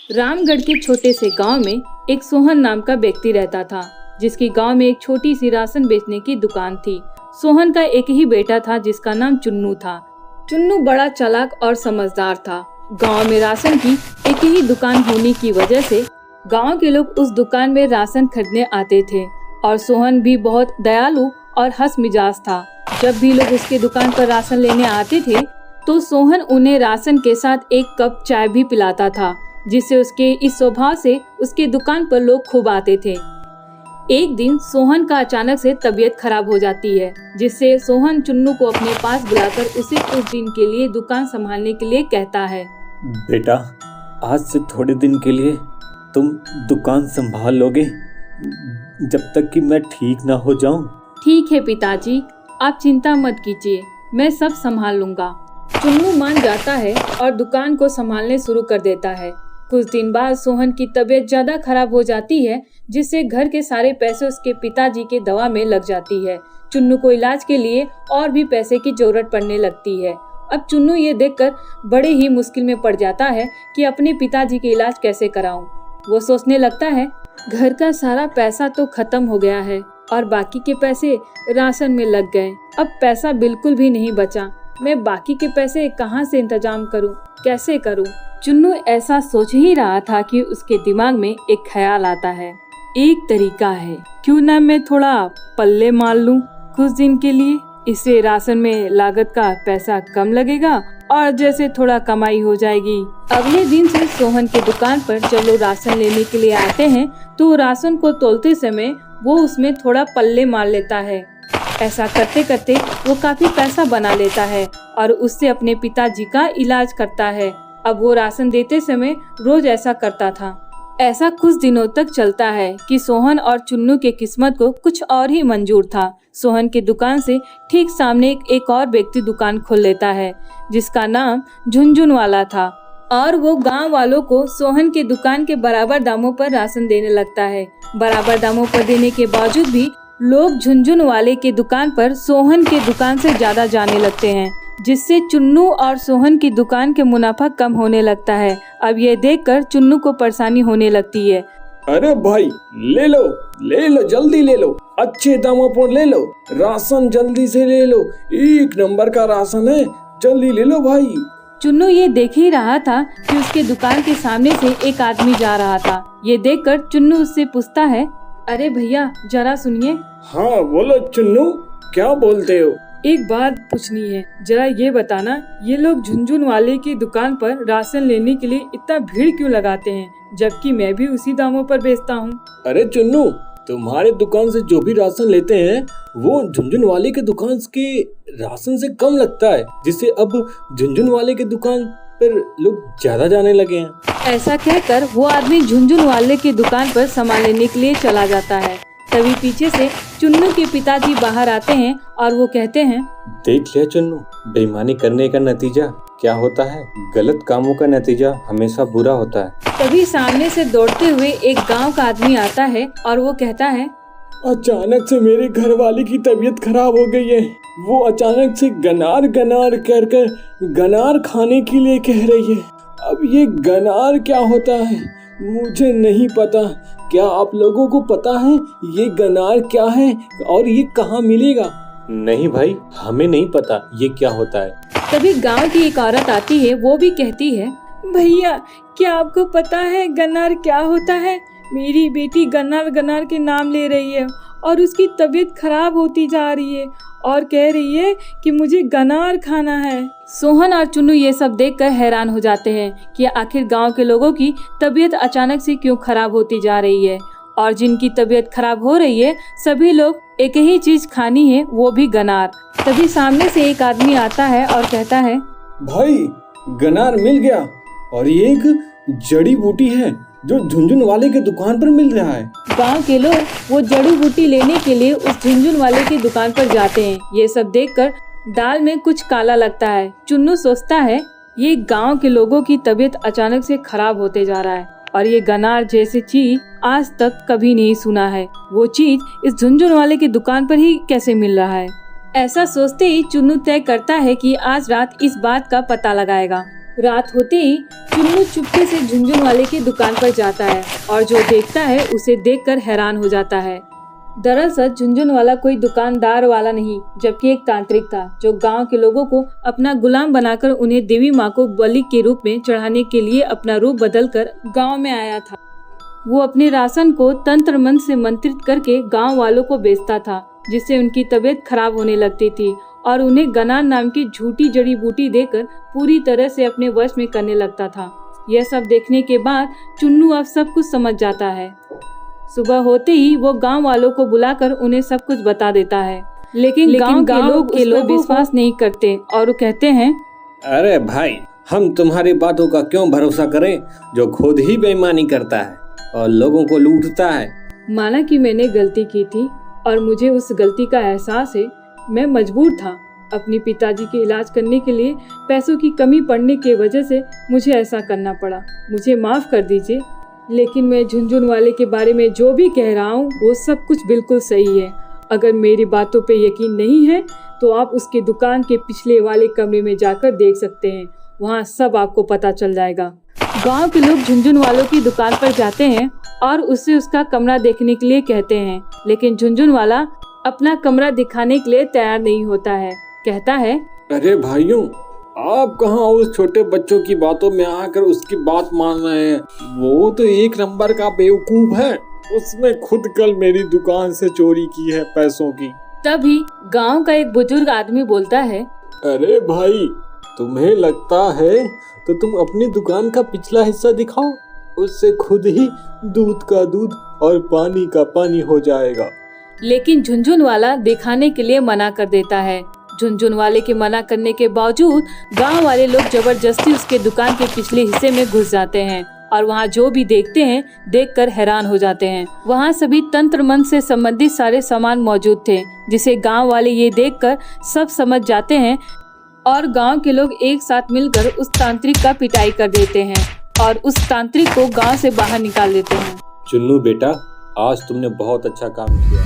रामगढ़ के छोटे से गांव में एक सोहन नाम का व्यक्ति रहता था, जिसकी गांव में एक छोटी सी राशन बेचने की दुकान थी। सोहन का एक ही बेटा था जिसका नाम चुन्नू था। चुन्नू बड़ा चालाक और समझदार था। गांव में राशन की एक ही दुकान होने की वजह से गांव के लोग उस दुकान में राशन खरीदने आते थे और सोहन भी बहुत दयालु और हंस मिजाज था। जब भी लोग उसके दुकान पर राशन लेने आते थे तो सोहन उन्हें राशन के साथ एक कप चाय भी पिलाता था, जिससे उसके इस स्वभाव से उसके दुकान पर लोग खूब आते थे। एक दिन सोहन का अचानक से तबीयत खराब हो जाती है, जिससे सोहन चुन्नू को अपने पास बुलाकर उसे कुछ दिन के लिए दुकान संभालने के लिए कहता है। बेटा, आज से थोड़े दिन के लिए तुम दुकान संभाल लोगे जब तक कि मैं ठीक ना हो जाऊं। ठीक है पिताजी, आप चिंता मत कीजिए, मैं सब संभाल लूंगा। चुन्नू मान जाता है और दुकान को संभालने शुरू कर देता है। कुछ दिन बाद सोहन की तबीयत ज्यादा खराब हो जाती है, जिससे घर के सारे पैसे उसके पिताजी के दवा में लग जाती है। चुन्नू को इलाज के लिए और भी पैसे की जरूरत पड़ने लगती है। अब चुन्नू ये देखकर बड़े ही मुश्किल में पड़ जाता है कि अपने पिताजी के इलाज कैसे कराऊं। वो सोचने लगता है, घर का सारा पैसा तो खत्म हो गया है और बाकी के पैसे राशन में लग गए। अब पैसा बिल्कुल भी नहीं बचा। मैं बाकी के पैसे कहाँ से इंतजाम करूं, कैसे करूं? चुन्नू ऐसा सोच ही रहा था कि उसके दिमाग में एक ख्याल आता है। एक तरीका है, क्यों ना मैं थोड़ा पल्ले मार लूं कुछ दिन के लिए। इससे राशन में लागत का पैसा कम लगेगा और जैसे थोड़ा कमाई हो जाएगी। अगले दिन से सोहन के दुकान पर जब लोग राशन लेने के लिए आते हैं तो राशन को तोलते समय वो उसमें थोड़ा पल्ले मार लेता है। ऐसा करते करते वो काफी पैसा बना लेता है और उससे अपने पिताजी का इलाज करता है। अब वो राशन देते समय रोज ऐसा करता था। ऐसा कुछ दिनों तक चलता है कि सोहन और चुन्नू के किस्मत को कुछ और ही मंजूर था। सोहन की दुकान से ठीक सामने एक और व्यक्ति दुकान खोल लेता है, जिसका नाम झुनझुन वाला था, और वो गांव वालों को सोहन के दुकान के बराबर दामों पर राशन देने लगता है। बराबर दामों पर देने के बावजूद भी लोग झुनझुन वाले के दुकान पर सोहन के दुकान से ज्यादा जाने लगते हैं, जिससे चुन्नू और सोहन की दुकान के मुनाफा कम होने लगता है। अब ये देखकर चुन्नू को परेशानी होने लगती है। अरे भाई, ले लो, जल्दी ले लो, अच्छे दामों पर ले लो, राशन जल्दी से ले लो, एक नंबर का राशन है, जल्दी ले लो भाई। चुन्नू ये देख ही रहा था कि उसके दुकान के सामने से एक आदमी जा रहा था। ये देखकर चुन्नू उससे पूछता है, अरे भैया जरा सुनिए। हाँ बोलो चुन्नू, क्या बोलते हो? एक बात पूछनी है, जरा ये बताना, ये लोग झुनझुन वाले की दुकान पर राशन लेने के लिए इतना भीड़ क्यों लगाते हैं, जबकि मैं भी उसी दामों पर बेचता हूँ। अरे चुन्नू, तुम्हारे दुकान से जो भी राशन लेते हैं वो झुनझुन वाले के दुकान के राशन से कम लगता है, जिससे अब झुनझुन वाले के दुकान पर लोग ज्यादा जाने लगे हैं। ऐसा कहकर वो आदमी झुनझुन वाले की दुकान पर सामान लेने के लिए चला जाता है। तभी पीछे से चुन्नू के पिताजी बाहर आते हैं और वो कहते हैं, देख लिया चुन्नू, बेईमानी करने का नतीजा क्या होता है। गलत कामों का नतीजा हमेशा बुरा होता है। तभी सामने से दौड़ते हुए एक गांव का आदमी आता है और वो कहता है, अचानक से मेरे घर वाले की तबीयत खराब हो गई है। वो अचानक से गनार गनार कर गनार खाने के लिए कह रही है। अब ये गनार क्या होता है मुझे नहीं पता। क्या आप लोगों को पता है ये गनार क्या है और ये कहाँ मिलेगा? नहीं भाई, हमें नहीं पता ये क्या होता है। तभी गांव की एक औरत आती है। वो भी कहती है, भैया क्या आपको पता है गन्नार क्या होता है? मेरी बेटी गन्नार गन्नार के नाम ले रही है और उसकी तबीयत खराब होती जा रही है और कह रही है कि मुझे गन्नार खाना है। सोहन और चुन्नू ये सब देखकर हैरान हो जाते हैं कि आखिर गांव के लोगों की तबीयत अचानक से क्यों खराब होती जा रही है, और जिनकी तबीयत खराब हो रही है सभी लोग एक ही चीज खानी है, वो भी गनार। तभी सामने से एक आदमी आता है और कहता है, भाई गनार मिल गया, और ये एक जड़ी बूटी है जो झुनझुन वाले के दुकान पर मिल रहा है। गांव के लोग वो जड़ी बूटी लेने के लिए उस झुनझुन वाले की दुकान पर जाते हैं। ये सब देखकर दाल में कुछ काला लगता है। चुन्नू सोचता है, ये गांव के लोगों की तबीयत अचानक से खराब होते जा रहा है और ये गनार जैसी चीज आज तक कभी नहीं सुना है। वो चीज इस झुनझुन वाले की दुकान पर ही कैसे मिल रहा है? ऐसा सोचते ही चुन्नू तय करता है कि आज रात इस बात का पता लगाएगा। रात होते ही चुन्नू चुपके से झुनझुन वाले की दुकान पर जाता है और जो देखता है उसे देखकर हैरान हो जाता है। दरअसल झुनझुन वाला कोई दुकानदार वाला नहीं, जबकि एक तांत्रिक था जो गांव के लोगों को अपना गुलाम बनाकर उन्हें देवी माँ को बलि के रूप में चढ़ाने के लिए अपना रूप बदलकर गांव में आया था। वो अपने राशन को तंत्र मंत्र से मंत्रित करके गांव वालों को बेचता था, जिससे उनकी तबीयत खराब होने लगती थी और उन्हें गनार नाम की झूठी जड़ी बूटी देकर पूरी तरह से अपने वश में करने लगता था। यह सब देखने के बाद चुन्नू अब सब कुछ समझ जाता है। सुबह होते ही वो गांव वालों को बुलाकर उन्हें सब कुछ बता देता है, लेकिन गांव के लोग विश्वास नहीं करते और वो कहते हैं, अरे भाई, हम तुम्हारी बातों का क्यों भरोसा करें जो खुद ही बेईमानी करता है और लोगों को लूटता है। माना कि मैंने गलती की थी और मुझे उस गलती का एहसास है। मैं मजबूर था। अपने पिताजी के इलाज करने के लिए पैसों की कमी पड़ने की वजह से मुझे ऐसा करना पड़ा। मुझे माफ़ कर दीजिए, लेकिन मैं झुनझुन वाले के बारे में जो भी कह रहा हूँ वो सब कुछ बिल्कुल सही है। अगर मेरी बातों पे यकीन नहीं है तो आप उसके दुकान के पिछले वाले कमरे में जाकर देख सकते हैं, वहाँ सब आपको पता चल जाएगा। गांव के लोग झुनझुन वालों की दुकान पर जाते हैं और उससे उसका कमरा देखने के लिए कहते हैं, लेकिन झुनझुन वाला अपना कमरा दिखाने के लिए तैयार नहीं होता है। कहता है, अरे भाइयों, आप कहाँ उस छोटे बच्चों की बातों में आकर उसकी बात मान रहे हैं? वो तो एक नंबर का बेवकूफ है। उसने खुद कल मेरी दुकान से चोरी की है पैसों की। तभी गांव का एक बुजुर्ग आदमी बोलता है, अरे भाई, तुम्हें लगता है तो तुम अपनी दुकान का पिछला हिस्सा दिखाओ, उससे खुद ही दूध का दूध और पानी का पानी हो जाएगा। लेकिन झुनझुन वाला दिखाने के लिए मना कर देता है। झुनझुन वाले के मना करने के बावजूद गांव वाले लोग जबरदस्ती उसके दुकान के पिछले हिस्से में घुस जाते हैं और वहां जो भी देखते हैं देखकर हैरान हो जाते हैं। वहां सभी तंत्र मंत्र से संबंधित सारे सामान मौजूद थे, जिसे गांव वाले ये देखकर सब समझ जाते हैं और गांव के लोग एक साथ मिलकर उस तांत्रिक का पिटाई कर देते हैं और उस तांत्रिक को गांव से बाहर निकाल देते हैं। चुन्नू बेटा, आज तुमने बहुत अच्छा काम किया।